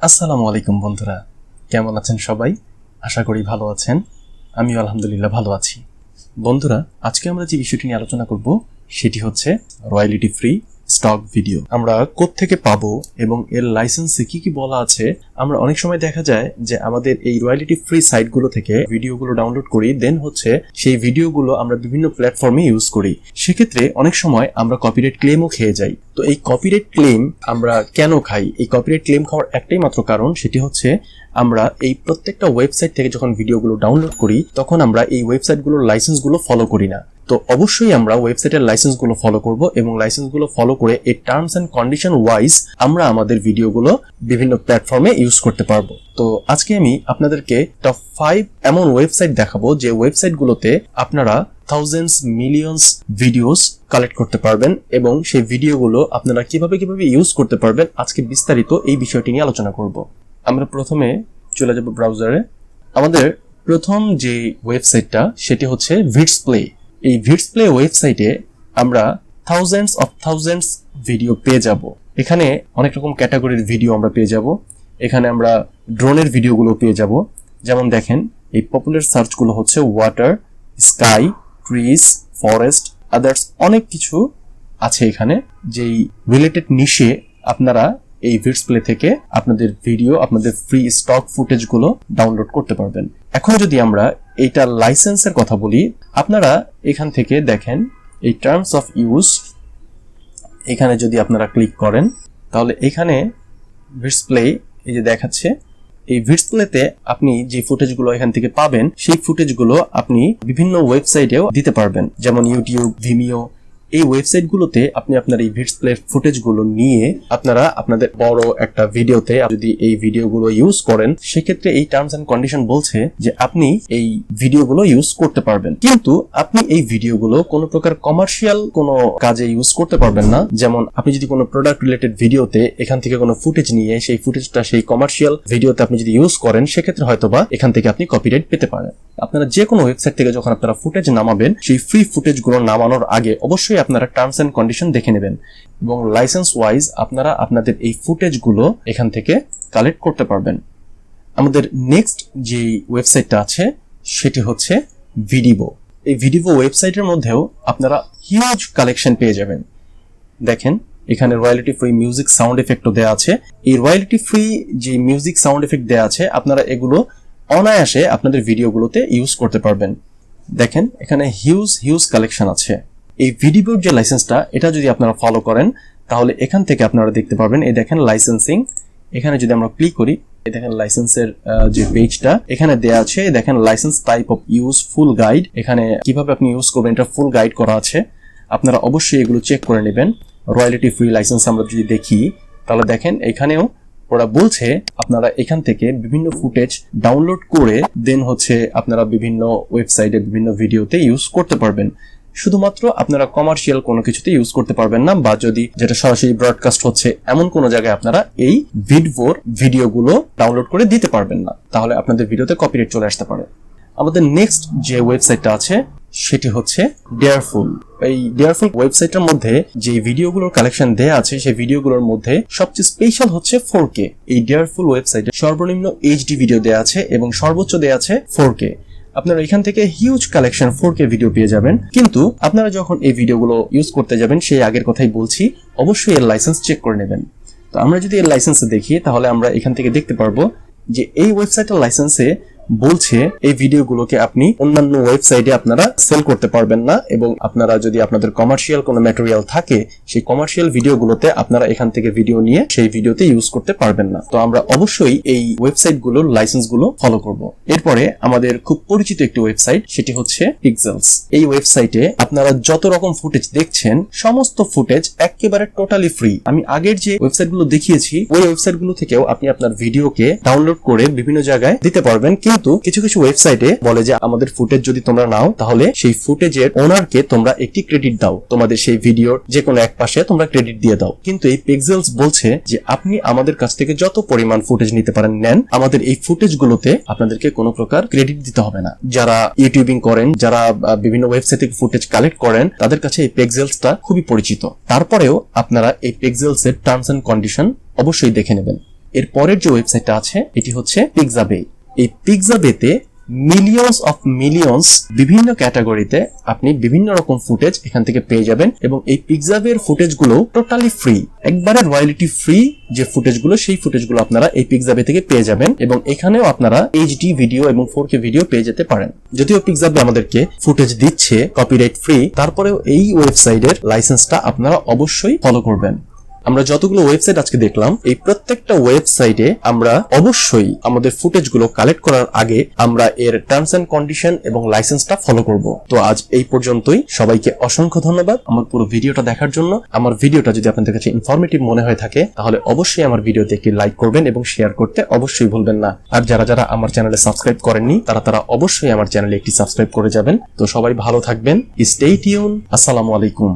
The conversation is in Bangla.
আসসালামু আলাইকুম বন্ধুরা, কেমন আছেন সবাই? আশা করি ভালো আছেন। আমিও আলহামদুলিল্লাহ ভালো আছি। বন্ধুরা, আজকে আমরা যে বিষয়টি নিয়ে আলোচনা করব সেটি হচ্ছে রয়্যালিটি ফ্রি স্টক ভিডিও। আমরা কোত্থেকে পাবো এবং এর লাইসেন্সে কি কি বলা আছে। আমরা অনেক সময় দেখা যায় যে আমাদের এই রয়্যালিটি ফ্রি সাইটগুলো থেকে ভিডিওগুলো ডাউনলোড করি, দেন হচ্ছে সেই ভিডিওগুলো আমরা বিভিন্ন প্ল্যাটফর্মে ইউজ করি। সেক্ষেত্রে অনেক সময় আমরা কপিরাইট ক্লেমও খেয়ে যাই। তো এই কপিরাইট ক্লেম আমরা কেন খাই? এই কপিরাইট ক্লেম খাওয়ার একটাই মাত্র কারণ, সেটি হচ্ছে আমরা এই প্রত্যেকটা ওয়েবসাইট থেকে যখন ভিডিওগুলো ডাউনলোড করি তখন আমরা এই ওয়েবসাইটগুলোর লাইসেন্সগুলো ফলো করি না। তো অবশ্যই আমরা ওয়েবসাইটের লাইসেন্সগুলো ফলো করব এবং লাইসেন্সগুলো ফলো করে এই টার্মস এন্ড কন্ডিশন ওয়াইজ আমরা আমাদের ভিডিওগুলো বিভিন্ন প্ল্যাটফর্মে ইউজ করতে পারবো। তো আজকে আমি আপনাদেরকে টপ 5 এমন ওয়েবসাইট দেখাবো যে ওয়েবসাইটগুলোতে আপনারা থাউজেন্ডস মিলিয়নস ভিডিওস কালেক্ট করতে পারবেন এবং সেই ভিডিওগুলো আপনারা কিভাবে ইউজ করতে পারবেন আজকে বিস্তারিত এই বিষয়টি নিয়ে আলোচনা করব। আমরা প্রথমে চলে যাব ব্রাউজারে। আমাদের প্রথম যে ওয়েবসাইটটা সেটি হচ্ছে ভিডস প্লে। এই ভিডস প্লে ওয়েবসাইটে আমরা থাউজেন্ডস ভিডিও পেয়ে যাব। এখানে অনেক রকম ক্যাটাগরির ভিডিও আমরা পেয়ে যাব। এখানে আমরা ড্রোনের ভিডিওগুলো পেয়ে যাব। যেমন দেখেন, এই পপুলার সার্চগুলো হচ্ছে water, sky, trees, forest, others অনেক কিছু আছে এখানে, যেই রিলেটেড নিশে আপনারা এই ভিডস প্লে থেকে আপনাদের ভিডিও, আপনাদের ফ্রি স্টক ফুটেজগুলো ডাউনলোড করতে পারবেন। এখন যদি আমরা এইটা লাইসেন্সের কথা বলি, আপনারা এখান থেকে দেখেন এই টার্মস অফ ইউজ, এখানে যদি আপনারা ক্লিক করেন তাহলে এখানে ভিডস প্লে এই যে দেখাচ্ছে, এই ভিডস প্লেতে আপনি যে ফুটেজগুলো এখান থেকে পাবেন সেই ফুটেজগুলো আপনি বিভিন্ন ওয়েবসাইটেও দিতে পারবেন, যেমন ইউটিউব, ভিমিও। এই ওয়েবসাইটগুলোতে আপনি আপনার এই ভিডস প্লে ফুটেজগুলো নিয়ে আপনারা আপনাদের বড় একটা ভিডিওতে যদি এই ভিডিওগুলো ইউজ করেন, সেক্ষেত্রে এই টার্মস এন্ড কন্ডিশন বলছে যে আপনি এই ভিডিওগুলো ইউজ করতে পারবেন। কিন্তু আপনি এই ভিডিওগুলো কোনো প্রকার কমার্শিয়াল কোনো কাজে ইউজ করতে পারবেন না। যেমন আপনি যদি কোনো প্রোডাক্ট রিলেটেড ভিডিওতে এখান থেকে কোনো ফুটেজ নিয়ে সেই ফুটেজটা সেই কমার্শিয়াল ভিডিওতে আপনি যদি ইউজ করেন, সেক্ষেত্রে হয়তোবা এখান থেকে আপনি কপিরাইট পেতে পারেন। আপনারা যে কোনো ওয়েবসাইট থেকে যখন আপনারা ফুটেজ নামাবেন, সেই ফ্রি ফুটেজগুলো নামানোর আগে অবশ্যই আপনারা টার্মস এন্ড কন্ডিশন দেখে নেবেন এবং লাইসেন্স ওয়াইজ আপনারা আপনাদের এই ফুটেজগুলো এখান থেকে কালেক্ট করতে পারবেন। আমাদের নেক্সট যে ওয়েবসাইটটা আছে সেটি হচ্ছে ভিডিভো। এই ভিডিভো ওয়েবসাইটের মধ্যেও আপনারা হিউজ কালেকশন পেয়ে যাবেন। দেখেন, এখানে রয়্যালিটি ফ্রি মিউজিক সাউন্ড এফেক্টও দেওয়া আছে। এই রয়্যালিটি ফ্রি যে মিউজিক সাউন্ড এফেক্ট দেওয়া আছে, আপনারা এগুলো অনায়াসে আপনাদের ভিডিওগুলোতে ইউজ করতে পারবেন। দেখেন, এখানে হিউজ কালেকশন আছে। এই ভিডিওর যে লাইসেন্সটা, এটা যদি আপনারা ফলো করেন তাহলে এখান থেকে আপনারা দেখতে পারবেন। এই দেখেন লাইসেন্সিং, এখানে যদি আমরা ক্লিক করি, এই দেখেন লাইসেন্সের যে পেজটা এখানে দেয়া আছে। দেখেন licence type of use, full guide, এখানে কিভাবে আপনি ইউজ করবেন এটা ফুল গাইড করা আছে। আপনারা অবশ্যই এগুলো চেক করে নেবেন। রয়্যালিটি ফ্রি লাইসেন্স আমরা যদি দেখি তাহলে দেখেন এখানেও ওরা বলছে আপনারা এখান থেকে বিভিন্ন ফুটেজ ডাউনলোড করে দেন হচ্ছে আপনারা বিভিন্ন ওয়েবসাইটে বিভিন্ন ভিডিওতে ইউজ করতে পারবেন। শুধুমাত্র আপনারা কমার্শিয়াল কোনো কিছুতে ইউজ করতে পারবেন না, বা যদি যেটা সরাসরি ব্রডকাস্ট হচ্ছে এমন কোনো জায়গায় আপনারা এই ভিডিওর ভিডিওগুলো ডাউনলোড করে দিতে পারবেন না, তাহলে আপনাদের ভিডিওতে কপিরাইট চলে আসতে পারে। আমাদের নেক্সট যে ওয়েবসাইটটা আছে সেটি হচ্ছে ডেয়ারফুল। এই ডেয়ারফুল ওয়েবসাইটের মধ্যে যে ভিডিওগুলোর কালেকশন দেয়া আছে সেই ভিডিওগুলোর মধ্যে সবচেয়ে স্পেশাল হচ্ছে 4K। এই ডেয়ারফুল ওয়েবসাইটে সর্বনিম্ন HD ভিডিও দেয়া আছে এবং সর্বোচ্চ দেয়া আছে 4K। আপনারা এখান থেকে হিউজ কালেকশন 4K ভিডিও পেয়ে যাবেন। কিন্তু আপনারা যখন এই ভিডিওগুলো ইউজ করতে যাবেন, সেই আগের কথাই বলছি, অবশ্যই এর লাইসেন্স চেক করে নেবেন। তো আমরা যদি এর লাইসেন্সে দেখি তাহলে আমরা এখান থেকে দেখতে পারবো যে এই ওয়েবসাইটের লাইসেন্সে বলছে এই ভিডিওগুলোকে আপনি অন্যান্য ওয়েবসাইটে আপনারা সেল করতে পারবেন না, এবং আপনারা যদি আপনাদের কমার্শিয়াল কোনো ম্যাটেরিয়াল থাকে সেই কমার্শিয়াল ভিডিওগুলোতে আপনারা এখান থেকে ভিডিও নিয়ে সেই ভিডিওতে ইউজ করতে পারবেন না। তো আমরা অবশ্যই এই ওয়েবসাইটগুলোর লাইসেন্সগুলো ফলো করব। এরপরে আমাদের খুব পরিচিত একটি ওয়েবসাইট, সেটি হচ্ছে পিক্সেলস। এই ওয়েবসাইটে আপনারা যত রকম ফুটেজ দেখছেন সমস্ত ফুটেজ একেবারে টোটালি ফ্রি। আমি আগের যে ওয়েবসাইটগুলো দেখিয়েছি ওই ওয়েবসাইটগুলো থেকেও আপনি আপনার ভিডিওকে ডাউনলোড করে বিভিন্ন জায়গায় দিতে পারবেন। কিন্তু কিছু ওয়েবসাইটে বলে যে আমাদের ফুটেজ যদি তোমরা নাও তাহলে সেই ফুটেজের ওনারকে তোমরা একটি ক্রেডিট দাও, তোমাদের সেই ভিডিওর যে কোনো এক পাশে তোমরা ক্রেডিট দিয়ে দাও। কিন্তু এই পিক্সেলস বলছে যে আপনি আমাদের কাছ থেকে যত পরিমাণ ফুটেজ নিতে পারেন নেন, আমাদের এই ফুটেজগুলোতে আপনাদেরকে কোনো প্রকার ক্রেডিট দিতে হবে না। যারা ইউটিউবিং করেন, যারা বিভিন্ন ওয়েবসাইট থেকে ফুটেজ কালেক্ট করেন, তাদের কাছে এই পিক্সেলসটা খুবই পরিচিত। তারপরেও আপনারা এই পিক্সেলস এর টার্মস এন্ড কন্ডিশন অবশ্যই দেখে নেবেন। এর পরের যে ওয়েবসাইটটা আছে এটি হচ্ছে পিক্সাবে। এই পিক্সাবেতে মিলিয়ন্স বিভিন্ন ক্যাটাগরিতে আপনি বিভিন্ন রকম ফুটেজ এখান থেকে পেয়ে যাবেন এবং এই পিক্সাবের ফুটেজগুলো টোটালি ফ্রি, একবারে রয়্যালিটি ফ্রি যে ফুটেজগুলো সেই ফুটেজগুলো আপনারা এই পিক্সাবে থেকে পেয়ে যাবেন এবং এখানেও আপনারা এইচডি ভিডিও এবং 4K ভিডিও পেয়ে যেতে পারেন। যদিও পিক্সাবে আমাদেরকে ফুটেজ দিচ্ছে কপিরাইট ফ্রি, তারপরেও এই ওয়েবসাইটের লাইসেন্সটা আপনারা অবশ্যই ফলো করবেন। আমরা যতগুলো ওয়েবসাইট আজকে দেখলাম এই প্রত্যেকটা ওয়েবসাইটে আমরা অবশ্যই আমাদের ফুটেজগুলো কালেক্ট করার আগে আমরা এর টার্মস এন্ড কন্ডিশন এবং লাইসেন্সটা ফলো করব। তো আজ এই পর্যন্তই, সবাইকে অসংখ্য ধন্যবাদ আমার পুরো ভিডিওটা দেখার জন্য। আমার ভিডিওটা যদি আপনাদের কাছে ইনফরমেটিভ মনে হয়ে থাকে তাহলে অবশ্যই আমার ভিডিওতে একটি লাইক করবেন এবং শেয়ার করতে অবশ্যই ভুলবেন না। আর যারা যারা আমার চ্যানেলে সাবস্ক্রাইব করেননি তারা অবশ্যই আমার চ্যানেলে একটি সাবস্ক্রাইব করে যাবেন। তো সবাই ভালো থাকবেন, স্টে টিউন, আসসালামু আলাইকুম।